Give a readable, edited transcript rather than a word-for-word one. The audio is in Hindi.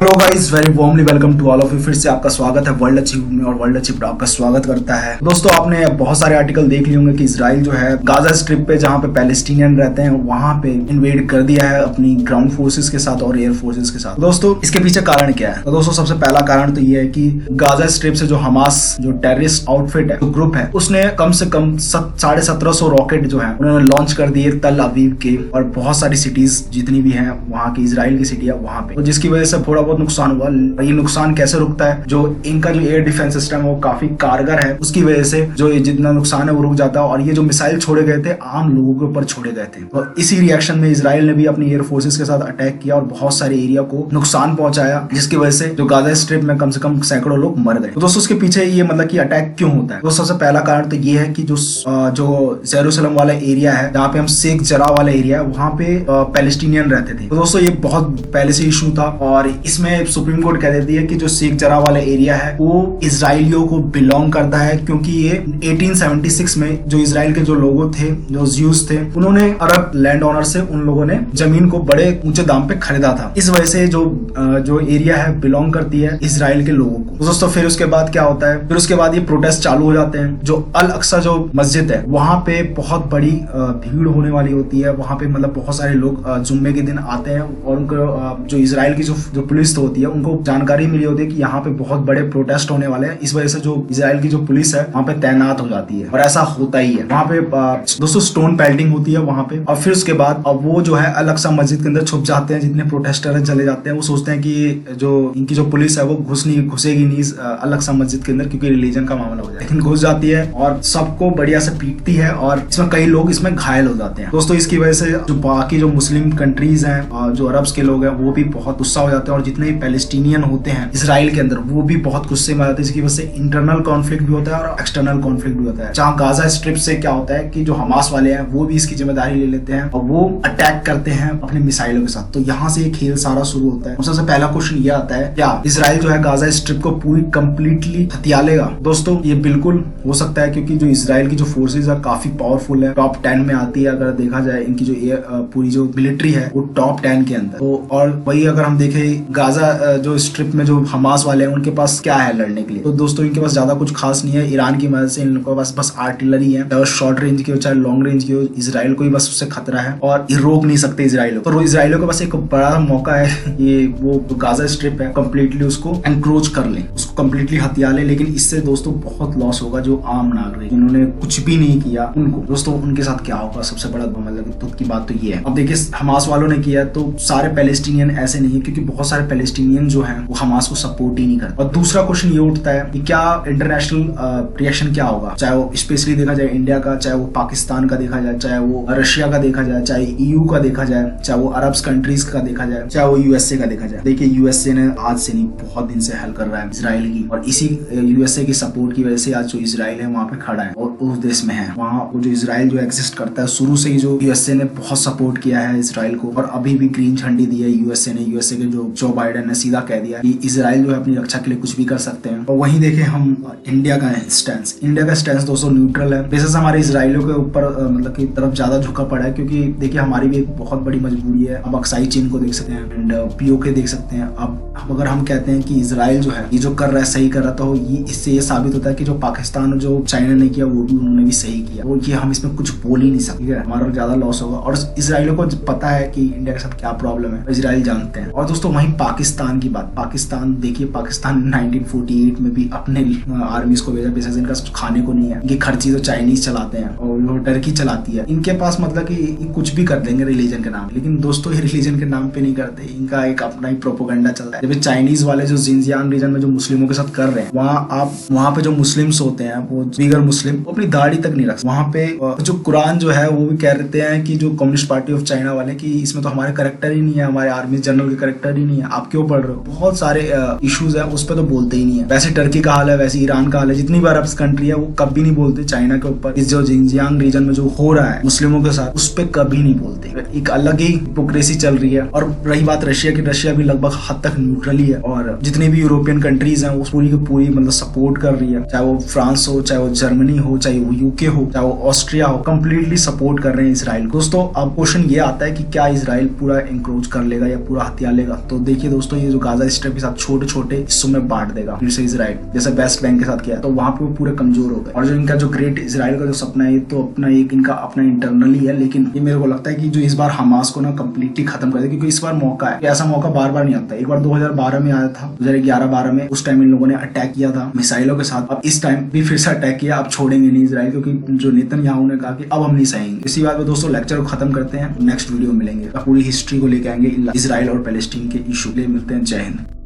Hello guys, very warmly welcome to all of you. फिर से आपका स्वागत है वर्ल्ड अचीव में और वर्ल्ड अचीव आपका स्वागत करता है। दोस्तों, आपने बहुत सारे आर्टिकल देख लिए होंगे कि इजराइल जो है गाजा स्ट्रिप पे जहाँ पे पैलेस्टीनियन रहते हैं वहां पे इन्वेड कर दिया है अपनी ग्राउंड फोर्सेस के साथ और एयर फोर्सेस के साथ। दोस्तों, इसके पीछे कारण क्या है? तो दोस्तों, सबसे पहला कारण तो ये है कि गाजा स्ट्रिप से जो हमास जो टेररिस्ट आउटफिट है, जो ग्रुप है, उसने कम से कम 1750 रॉकेट जो है उन्होंने लॉन्च कर दिए तल अवीव के और बहुत सारी सिटीज जितनी भी है वहाँ की इजराइल की सिटी है वहाँ पे, तो जिसकी वजह से थोड़ा बहुत नुकसान हुआ। ये नुकसान कैसे रुकता है? जो इनका जो एयर डिफेंस सिस्टम है वो काफी कारगर है, उसकी वजह से जो ये जितना नुकसान है वो रुक जाता है। और ये जो मिसाइल छोड़े गए थे आम लोगों के ऊपर छोड़े गए थे, तो इसी रिएक्शन में इजराइल ने भी अपनी एयर फोर्सेस के साथ अटैक किया और बहुत सारे एरिया को नुकसान पहुंचाया, जिसकी वजह से जो गाजा स्ट्रिप में कम से कम सैकड़ों लोग मर गए। तो दोस्तों, उसके पीछे ये मतलब कि अटैक क्यों होता है? तो सबसे पहला कारण तो ये है कि जो जेरूसलम वाला एरिया है, जहाँ पे हम शेख जरा वाला एरिया है, वहाँ पे पैलेस्टीनियन रहते थे। तो दोस्तों, ये बहुत पहले से इशू था और इसमें सुप्रीम कोर्ट कह देती है कि जो शेख जरा वाला एरिया है वो इजराइलियों को बिलोंग करता है, क्योंकि ये 1876 में जो इजराइल के जो लोगों थे, जो ज्यूज थे, उन्होंने अरब लैंड ओनर से उन लोगों ने जमीन को बड़े ऊंचे दाम पे खरीदा था। इस वजह से जो एरिया है बिलोंग करती है इजराइल के लोगों को। तो दोस्तों, फिर उसके बाद क्या होता है? फिर उसके बाद ये प्रोटेस्ट चालू हो जाते हैं। जो अल अक्सा जो मस्जिद है वहां पे बहुत बड़ी भीड़ होने वाली होती है। वहां पे मतलब बहुत सारे लोग जुम्मे के दिन आते हैं और उनको जो इजराइल की जो पुलिस होती है उनको जानकारी मिली होती है कि यहाँ पे बहुत बड़े प्रोटेस्ट होने वाले हैं। इस वजह से जो इजराइल की जो पुलिस है वहाँ पे तैनात हो जाती है और ऐसा होता ही है। वहाँ पे दोस्तों स्टोन पेल्टिंग होती है वहाँ पे। और फिर उसके बाद अब वो जो है अल अक्सा मस्जिद के अंदर छुप जाते हैं। जितने प्रोटेस्टर चले जाते हैं वो सोचते हैं कि जो इनकी जो पुलिस है वो घुसेगी नहीं अल अक्सा मस्जिद के अंदर, क्योंकि रिलीजन का मामला हो जाए। लेकिन घुस जाती है और सबको बढ़िया से पीटती है और इसमें कई लोग इसमें घायल हो जाते हैं। दोस्तों, इसकी वजह से जो बाकी जो मुस्लिम कंट्रीज हैं, जो अरब्स के लोग हैं, वो भी बहुत गुस्सा हो जाते हैं और जितने भी पैलेस्टीनियन होते हैं इजराइल के अंदर वो भी बहुत गुस्से में आ जाते हैं, जिसकी वजह से इंटरनल कॉन्फ्लिक्ट भी होता है और एक्सटर्नल कॉन्फ्लिक्ट भी होता है। जहाँ गाजा स्ट्रिप से क्या होता है कि जो हमास वाले हैं वो भी इसकी जिम्मेदारी ले लेते हैं और वो अटैक करते हैं अपने मिसाइलों के साथ। तो यहाँ से ये खेल सारा शुरू होता है। सबसे पहला क्वेश्चन ये आता है, क्या इजराइल जो है गाजा स्ट्रिप को पूरी कंप्लीटली हथिया लेगा? दोस्तों, ये बिल्कुल हो सकता है, क्योंकि जो इजराइल की जो फोर्सेज है काफी पावरफुल है, टॉप 10 में आती है। अगर देखा जाए इनकी जो पूरी जो मिलिट्री है वो टॉप 10 के अंदर। तो और वही अगर हम देखें गाजा जो स्ट्रिप में जो हमास वाले हैं उनके पास क्या है लड़ने के लिए? तो दोस्तों, इनके पास ज्यादा कुछ खास नहीं है। ईरान की मदद से इनके पास बस आर्टिलरी है, चाहे शॉर्ट रेंज की हो चाहे लॉन्ग रेंज की हो। इजराइल को ही बस उससे खतरा है और ये रोक नहीं सकते इजराइल को। तो इजराइल के पास एक बड़ा मौका है, ये वो गाजा स्ट्रिप है, कंप्लीटली उसको एनक्रोच कर ले, उसको कंप्लीटली हथिया ले। लेकिन इससे दोस्तों बहुत लॉस होगा जो आम नागरिक जिन्होंने कुछ भी नहीं किया उनको। दोस्तों, उनके साथ क्या होगा? सबसे बड़ा मतलब दुख की बात तो ये है। अब देखिए, हमास वालों ने किया तो सारे पैलेस्टीनियन ऐसे नहीं है, क्योंकि बहुत सारे पैलेस्टीनियन जो है वो हमास को सपोर्ट ही नहीं करते। और दूसरा क्वेश्चन ये उठता है कि क्या इंटरनेशनल रिएक्शन क्या होगा? चाहे वो स्पेशली देखा जाए इंडिया का, चाहे वो पाकिस्तान का देखा जाए, चाहे वो रशिया का देखा जाए, चाहे ईयू का देखा जाए, चाहे वो अरब कंट्रीज का देखा जाए, चाहे वो यूएसए का देखा जाए। देखिए, यूएसए ने आज से नहीं बहुत दिन से हेल्प कर रहा है इजराइल की, और इसी यूएसए की सपोर्ट की वजह से आज जो इजराइल है वहाँ पे खड़ा है और उस देश में है। वहाँ वो जो इजराइल जो एग्जिस्ट करता है, शुरू से ही जो यूएसए ने बहुत सपोर्ट किया है इजराइल को और अभी भी ग्रीन झंडी दी है यूएसए ने। यूएसए के जो जो बाइडेन ने सीधा कह दिया कि इजराइल जो है अपनी रक्षा के लिए कुछ भी कर सकते हैं। और वहीं देखें हम इंडिया का स्टैंड दोस्तों न्यूट्रल है। वैसे हमारे इजराइलियों के ऊपर मतलब की तरफ ज्यादा झुका पड़ा है, क्योंकि देखिए हमारी भी एक बहुत बड़ी मजबूरी है। अब अक्साई चीन को देख सकते हैं एंड पीओके देख सकते हैं। अब अगर हम कहते हैं कि इजराइल जो है ये जो कर रहा है सही कर रहा, तो इससे ये साबित होता है कि जो पाकिस्तान और जो चाइना ने किया वो भी उन्होंने भी सही किया। और ये हम इसमें कुछ बोल ही नहीं सकते, हमारा ज्यादा लॉस होगा। और इजराइलियों को पता है कि इंडिया के साथ क्या प्रॉब्लम है, इजराइल जानते हैं। और दोस्तों, वहीं पाकिस्तान की बात, पाकिस्तान देखिए, पाकिस्तान 1948 में भी अपने आर्मीज को भेजा, बेशक इनका खाने को नहीं है, इनकी खर्ची तो चाइनीज चलाते हैं और वो टर्की चलाती है। इनके पास मतलब कि कुछ भी कर देंगे रिलीजन के नाम पे। लेकिन दोस्तों, ये रिलीजन के नाम पे नहीं करते, इनका एक अपना ही प्रोपोगंडा चलता है। जब चाइनीज वाले जो जिनजियांग रीजन में जो मुस्लिमों के साथ कर रहे हैं, वहाँ पे जो मुस्लिम्स होते हैं वो बिगर मुस्लिम वो अपनी दाढ़ी तक नहीं रखते। वहाँ पे जो कुरान जो है वो भी कह रहे हैं कि जो कम्युनिस्ट पार्टी ऑफ चाइना वाले कि इसमें तो हमारे करेक्टर ही नहीं है, हमारे आर्मी जनरल के करेक्टर ही नहीं है, आप क्यों पढ़ रहे हो? बहुत सारे इश्यूज है उस पर तो बोलते ही नहीं है। वैसे टर्की का हाल है, वैसे ईरान का हाल है, जितनी बार अरब कंट्री है वो कभी नहीं बोलते चाइना के ऊपर। इस जो जिनजियांग रीजन में जो हो रहा है मुस्लिमों के साथ, उस पर कभी नहीं बोलते। एक अलग ही हिपोक्रेसी चल रही है। और रही बात रशिया की, रशिया भी लगभग हद तक न्यूट्रल न्यूट्रली है और जितनी भी यूरोपियन कंट्रीज हैं वो पूरी की पूरी मतलब सपोर्ट कर रही है, चाहे वो फ्रांस हो, चाहे वो जर्मनी हो, चाहे वो यूके हो, चाहे वो ऑस्ट्रिया हो, कंप्लीटली सपोर्ट कर रहे हैं इसराइल। दोस्तों अब क्वेश्चन ये आता है कि क्या इसराइल पूरा इंक्रोच कर लेगा या पूरा हथिया लेगा? तो देखिए दोस्तों, ये जो गाजा स्ट्रिप के साथ छोटे छोटे हिस्सों में बांट देगा फिर से इसराइल, जैसे वेस्ट बैंक के साथ किया, तो वहां पे वो पूरे कमजोर हो गए। और जो इनका जो ग्रेट इसराइल का जो सपना है, तो अपना एक इनका अपना इंटरनली है, लेकिन ये मेरे को लगता है कि जो इस बार हमास को ना कम्प्लीटली खत्म कर दे, क्योंकि इस बार मौका है। ऐसा मौका बार बार नहीं आता। एक बार 2012 में आया था, 2011-12 में, उस टाइम इन लोगों ने अटैक किया था मिसाइलों के साथ। अब इस टाइम भी फिर से अटैक किया। अब छोड़ेंगे नहीं इसराइल, क्योंकि जो नेतन्याहू ने कहा कि अब हम नहीं सहेंगे। इसी बात पे दोस्तों लेक्चर को खत्म करते हैं, नेक्स्ट वीडियो मिलेंगे, पूरी हिस्ट्री को लेके आएंगे इसराइल और पैलेस्टीन के इशू। मिलते हैं, जय हिंद।